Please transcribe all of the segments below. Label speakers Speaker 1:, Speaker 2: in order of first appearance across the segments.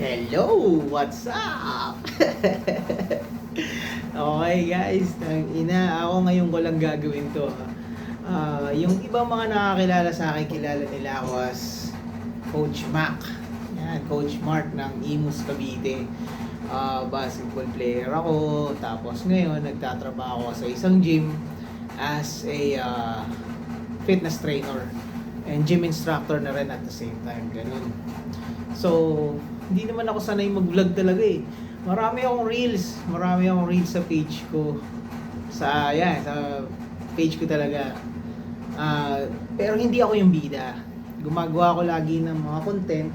Speaker 1: Hello! What's up? Okay guys, ako ngayon ko lang gagawin to. Yung ibang mga nakakilala sa akin, kilala nila ako as Coach Mac. Yan, Coach Mark ng Imus Cavite. Basketball player ako. Tapos ngayon, nagtatrabaho ako sa isang gym as a fitness trainer and gym instructor na rin at the same time. Ganun. So, hindi naman ako sanay mag-vlog talaga eh. Marami akong reels sa page ko. Sa page ko talaga. Pero hindi ako yung bida. Gumagawa ko lagi ng mga content.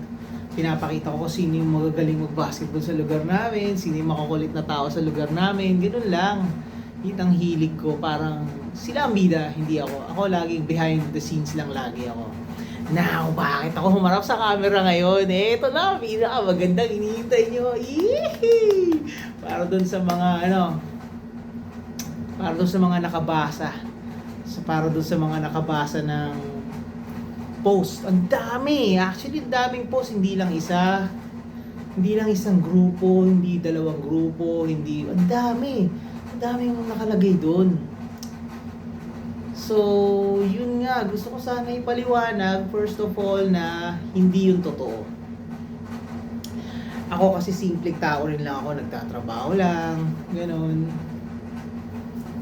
Speaker 1: Pinapakita ko kung sino yung magagaling mag-basketball sa lugar namin, sino yung makukulit na tao sa lugar namin. Ganun lang. Yun ang hilig ko. Parang sila ang bida, hindi ako. Ako laging behind the scenes lang lagi ako. Now, bakit ako humarap sa camera ngayon? Eto na, magandang hinihintay nyo. Yee! Para dun sa mga para dun sa mga nakabasa. Para dun sa mga nakabasa ng post. Ang dami. Actually, ang daming post. Hindi lang isang grupo, hindi dalawang grupo, ang dami. Ang daming nakalagay dun. So, yun nga, gusto ko sana ipaliwanag, first of all, na hindi yun totoo. Ako kasi simpleng tao rin lang ako, nagtatrabaho lang, ganun.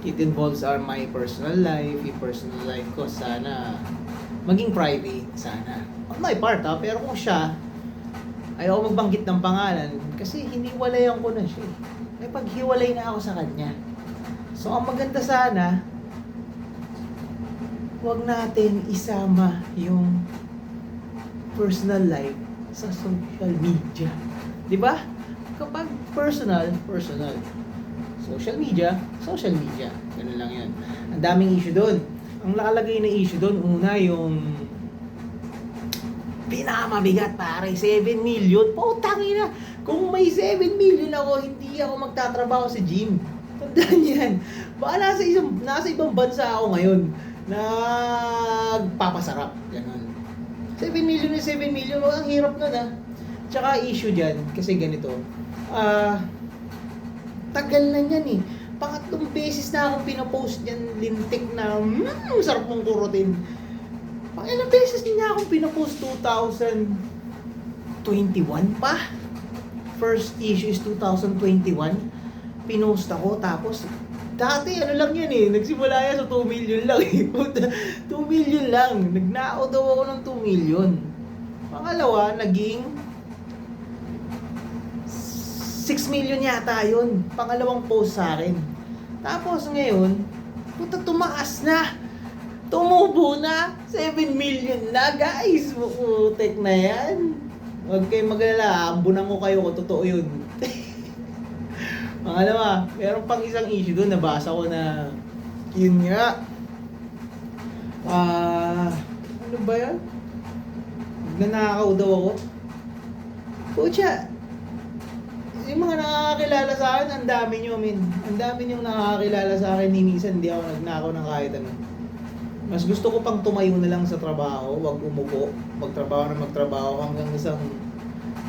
Speaker 1: It involves my personal life, yung personal life ko, sana maging private, sana. On my part pero kung siya, ayaw magbanggit ng pangalan, kasi hiniwalayan ko na siya. May paghiwalay na ako sa kanya. So, ang maganda sana, huwag natin isama yung personal life sa social media. 'Di ba? Kapag personal. Social media. Ganun lang 'yan. Ang daming issue doon. Ang nakalagay na issue doon, una yung pinakamabigat pare, 7 million. Putang ina. Kung may 7 million ako, hindi ako magtatrabaho sa gym. Tandaan 'yan. Baka nasa ibang bansa ako ngayon. Nagpapasarap, ganun. 7 million na 7 million, ang hirap nun Tsaka issue dyan, kasi ganito, tagal na yan eh. Pangatlong beses na akong pinopost dyan, lintik na, sarap mong kurutin. Pangilang beses niya akong pinopost, 2021 pa. First issue is 2021. Pinost ako, tapos dati lang yan eh, nagsimula yan sa 2 million lang eh. 2 million lang, nagnao daw ako ng 2 million. Pangalawa, naging 6 million yata yun, pangalawang post sa akin. Tapos ngayon, tumaas na, tumubo na, 7 million na guys, putek na yan. Huwag kayong magalala, ambunan ko kayo kung totoo yun. Pangalawa, meron pang isang issue doon, nabasa ko na yun nga. Ano ba yan? Nagnanakaw daw ako. Pucha, yung mga nakakakilala sa akin, ang dami nyo, min. Ang dami nyo nakakakilala sa akin, minsan hindi ako nagnakaw ng kahit ano. Mas gusto ko pang tumayo na lang sa trabaho, wag umupo, magtrabaho hanggang isang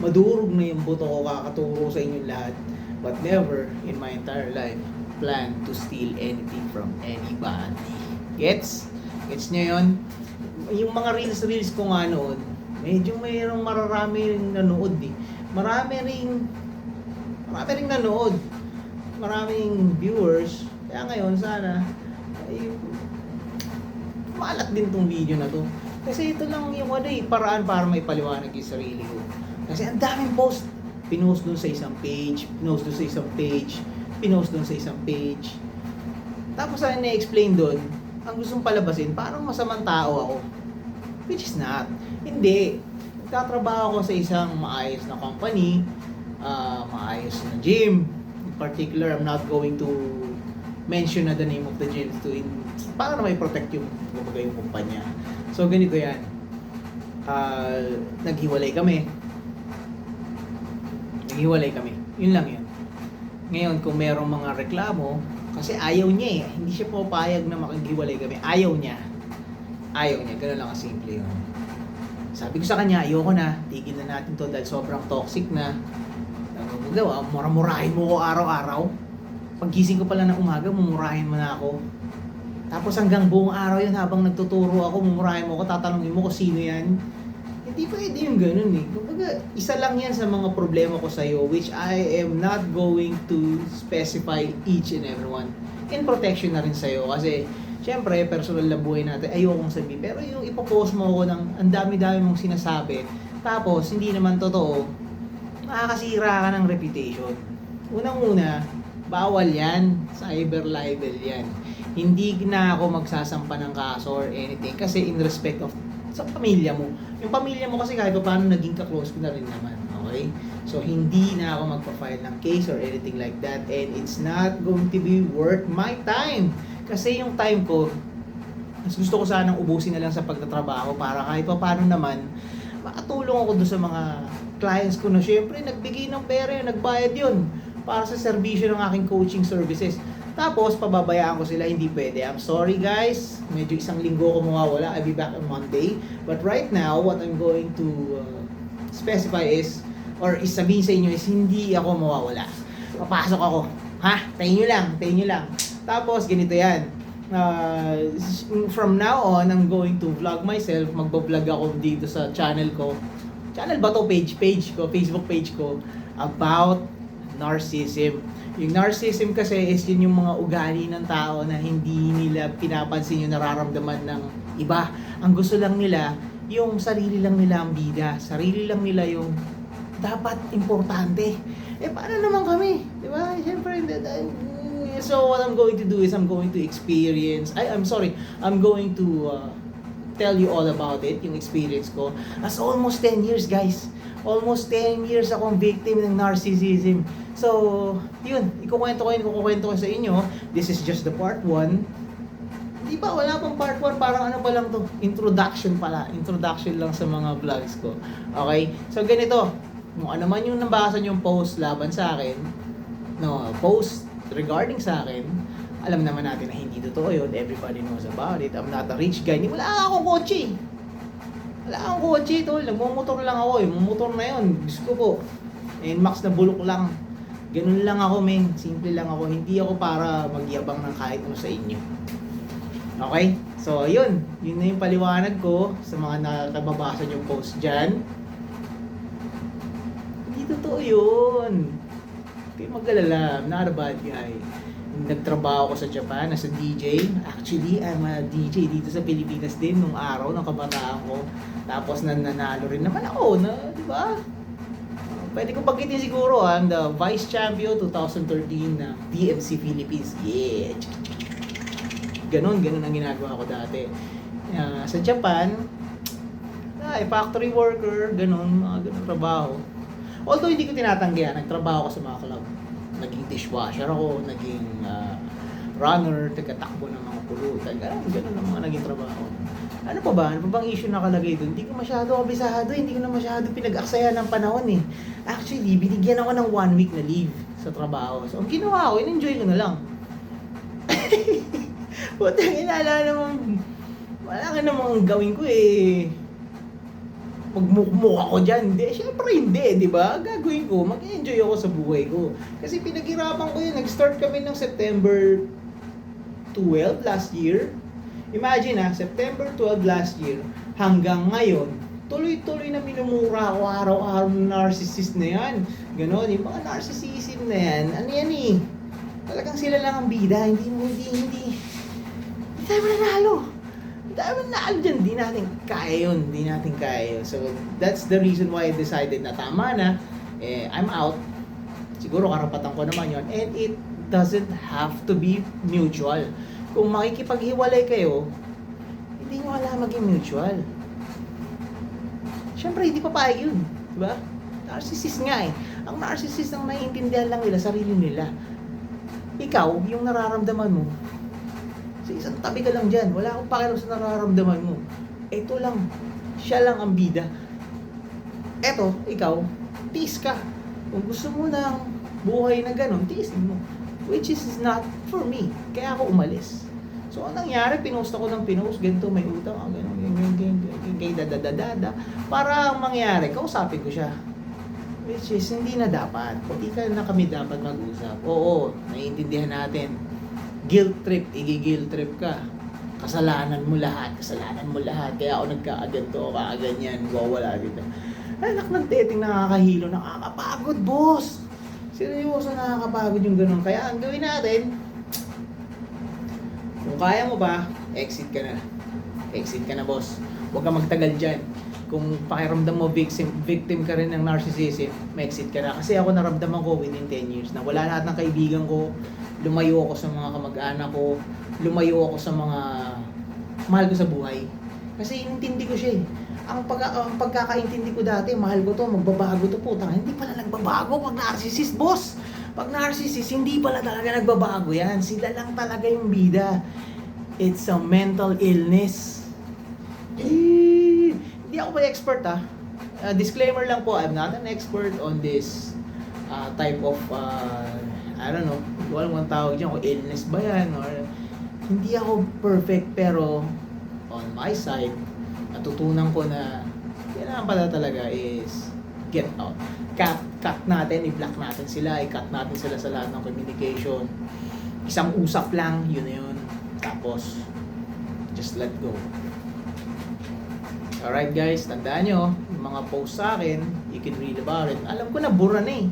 Speaker 1: madurog na yung buto ko kakaturo sa inyong lahat. But never in my entire life plan to steal anything from anybody. Gets? Gets nyo yun? Yung mga reels ko nga noon, medyo mayroong mararami rin nanood eh. Marami ring nanood. Maraming viewers. Kaya ngayon sana ay malat din tong video na to. Kasi ito lang yung paraan para may paliwanag yung sarili ko. Kasi ang daming post. Pinost dun sa isang page, pinost dun sa isang page. Tapos ang na-explain dun, ang gustong palabasin, parang masamang tao ako. Which is not. Hindi. Nagtatrabaho ako sa isang maayos na company, maayos na gym. In particular, I'm not going to mention the name of the gym para na may protect yung kumpanya. So, ganito yan. Naghiwalay kami. Yun lang yun. Ngayon, kung merong mga reklamo, kasi ayaw niya eh. Hindi siya papayag na makaghiwalay kami. Ayaw niya. Ganun lang kasimple yun. Sabi ko sa kanya, ayoko na, tigil na natin to dahil sobrang toxic na. Gawa, mura-murahin mo ko araw-araw. Paggising ko pala ng umaga, mumurahin mo na ako. Tapos hanggang buong araw yun, habang nagtuturo ako, mumurahin mo ako, tatanungin mo kung sino yan. Hindi pwede yung ganun eh. Kumbaga, isa lang yan sa mga problema ko sa'yo, which I am not going to specify each and every one. In protection na rin sa'yo, kasi syempre, personal na buhay natin, ayokong sabihin. Pero yung ipopost mo ako ng ang dami-dami mong sinasabi, tapos hindi naman totoo, makakasira ka ng reputation. Unang-una, bawal yan, cyber libel yan. Hindi na ako magsasampa ng kaso or anything kasi in respect of sa pamilya mo. Yung pamilya mo kasi kahit pa paano naging ka-close ko na rin naman, okay? So hindi na ako magpa-file ng case or anything like that, and it's not going to be worth my time. Kasi yung time ko, mas gusto ko sanang ubusin na lang sa pagtatrabaho para kahit pa paano naman makatulong ako doon sa mga clients ko na syempre nagbigay ng pera yun, nagbayad yun para sa serbisyo ng aking coaching services. Tapos pababayaan ko sila, hindi pwede. I'm sorry guys, medyo isang linggo ko mawawala. I'll be back on Monday. But right now, what I'm going to specify is, or isabihin sa inyo is, hindi ako mawawala. Papasok ako. Ha? Tayo nyo lang. Tapos ganito yan. From now on, I'm going to vlog myself. Magbablog ako dito sa channel ko. Channel ba to? Page ko, Facebook page ko, about narcissism. Yung narcissism kasi is yun yung mga ugali ng tao na hindi nila pinapansin yung nararamdaman ng iba. Ang gusto lang nila, yung sarili lang nila ang bida. Sarili lang nila yung dapat importante. Paano naman kami? Di ba? Siyempre, so what I'm going to do is I'm going to I'm going to tell you all about it, yung experience ko. As almost 10 years, guys. Almost 10 years akong victim ng narcissism. So, yun, ikukwento ko sa inyo. This is just the part 1. Di ba, wala pang part 1, parang ano pa lang to, introduction lang sa mga vlogs ko. Okay? So, ganito, kung ano man yung nabasa yung post laban sa akin, post regarding sa akin, alam naman natin na hindi totoo yun. Everybody knows about it. I'm not a rich guy. Wala akong kotse. Tol. Nagmumotor lang ako. Yung motor na yun, gusto ko po. NMAX na bulok lang. Ganun lang ako, men. Simple lang ako. Hindi ako para magyabang ng kahit ano sa inyo. Okay? So, yun. Yun na yung paliwanag ko sa mga nakababasa yung post dyan. Hindi totoo yun. Kaya mag-alala. I'm not a bad guy. Nagtrabaho ko sa Japan as a DJ. Actually, I'm a DJ dito sa Pilipinas din nung araw ng kabataan ko. Tapos nanalo rin naman ako, di ba? Pwede ko pagkitin siguro, I'm the Vice Champion 2013 ng DMC Philippines. Yeah! Ganon ang ginagawa ko dati. Sa Japan, factory worker, mga ganon trabaho. Although hindi ko tinatanggihan, nagtrabaho ko sa mga club. Naging dishwasher ako, naging runner, taga-takbo ng mga pulutan, ganun ang mga naging trabaho. Ano pa bang issue nakalagay doon? Hindi ko masyado kabisado, hindi ko na masyado pinag-aksayan ng panahon eh. Actually, binigyan ako ng 1 week na leave sa trabaho. So, ang ginawa ko, in-enjoy ko na lang. Putang inala naman, wala ka namang gawin ko eh. Magmukmuk ako dyan. Siyempre hindi, di ba? Gagawin ko, mag-enjoy ako sa buhay ko. Kasi pinaghirapan ko yun. Nag-start kami ng September 12 last year. Imagine September 12 last year hanggang ngayon, tuloy-tuloy na minumura ako araw-araw ng narcissist na yan. Ganon, yung mga narcissism na yan, ano yan eh? Talagang sila lang ang bida, hindi tayo mananalo. Dyan, di natin kaya yun. So, that's the reason why I decided na tama na, I'm out. Siguro karapatan ko naman yun. And it doesn't have to be mutual. Kung makikipaghiwalay kayo, hindi nyo alam maging mutual. Siyempre, hindi papayag yun. Diba? Narcissist nga eh. Ang narcissist ang naiintindihan lang nila, sarili nila. Ikaw, yung nararamdaman mo, sa isang tabi ka lang dyan. Wala akong pakialam sa nararamdaman mo. Ito lang. Siya lang ang bida. Eto, ikaw, tiis ka. Kung gusto mo ng buhay na ganon, tiisin mo. Which is not for me. Kaya ako umalis. So, anong nangyari? Pinost ako ng pinost. Ganito, may utang. Ganon. 10K, dadadadada. Para ang mangyari, kausapin ko siya. Which is, hindi na dapat. Hindi ka na kami dapat mag-usap. Oo, naiintindihan natin. Guilt trip, guilt trip ka. Kasalanan mo lahat. Kaya ako nagkaaganto, kaaganyan, wawala dito. Anak ng teteng nakakahilo, nakakapagod, boss. Seryoso, nakakapagod yung ganun. Kaya ang gawin natin, kung kaya mo ba, exit ka na. Exit ka na, boss. Huwag ka magtagal dyan. Kung pakiramdam mo victim ka rin ng narcissism, ma-exit ka na. Kasi ako naramdaman ko within 10 years na wala lahat ng kaibigan ko, lumayo ako sa mga kamag-anak ko, lumayo ako sa mga mahal ko sa buhay. Kasi inintindi ko siya eh. Ang pagkakaintindi ko dati, mahal ko to, magbabago to, putang. Hindi pala nagbabago pag narcissist, boss. Pag narcissist, hindi pala talaga nagbabago yan. Sila lang talaga yung bida. It's a mental illness. Hindi ako pa expert disclaimer lang po, I'm not an expert on this type of I don't know, walang tawag dyan kung illness ba yan or hindi ako perfect, pero on my side natutunan ko na kailangan pala talaga is get out. Cut natin, i-block natin sila, i-cut natin sila sa lahat ng communication. Isang usap lang, yun na yun. Tapos just let go. Alright guys, tandaan nyo, yung mga post sa akin, you can read about it. Alam ko na, bura na eh.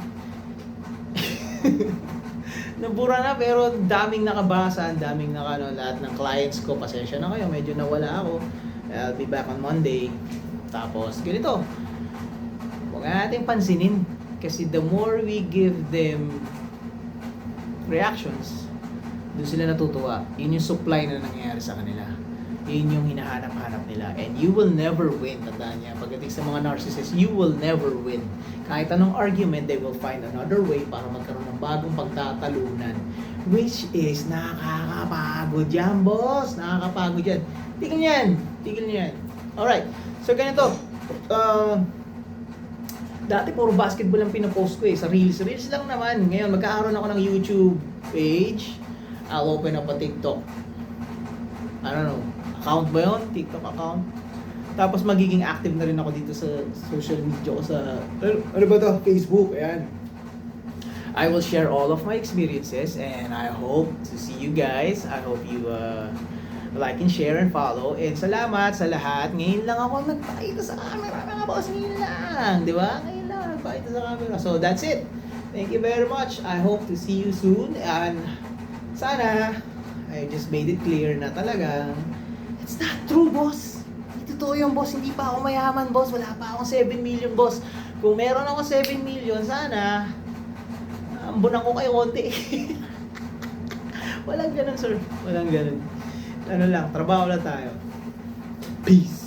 Speaker 1: Nabura na, pero daming nakabasa, daming lahat ng clients ko, pasensya na kayo, medyo nawala ako. I'll be back on Monday. Tapos, ganito, huwag natin pansinin. Kasi the more we give them reactions, doon sila natutuwa. Yun yung supply na nangyayari sa kanila. Yun yung hinahanap-hanap nila. And you will never win. Tandaan niya, pagdating sa mga narcissists, you will never win. Kahit anong argument, they will find another way para magkaroon ng bagong pagtatalunan. Which is, nakakapagod yan, boss. Nakakapagod yan. Tigil niyo yan. Alright. So, ganito. Dati puro basketball ang pinapost ko eh. Sa Reels lang naman. Ngayon, magkakaroon ako ng YouTube page. I'll open up a TikTok. I don't know. Account ba yun? TikTok account. Tapos magiging active na rin ako dito sa social media ko sa, ano ba to? Facebook. Ayan. I will share all of my experiences and I hope to see you guys. I hope you like and share and follow. And salamat sa lahat. Ngayon lang ako nagpakita sa camera, mga boss. Ngayon lang. Di ba? Ngayon lang nagpakita sa camera. So that's it. Thank you very much. I hope to see you soon. And sana I just made it clear na talagang it's not true, boss. Hindi totoo yung boss. Hindi pa ako mayaman, boss. Wala pa akong 7 million, boss. Kung meron ako 7 million, sana ambunan ko kayo konti. Walang ganun, sir. Walang ganun. Ano lang, trabaho lang tayo. Peace.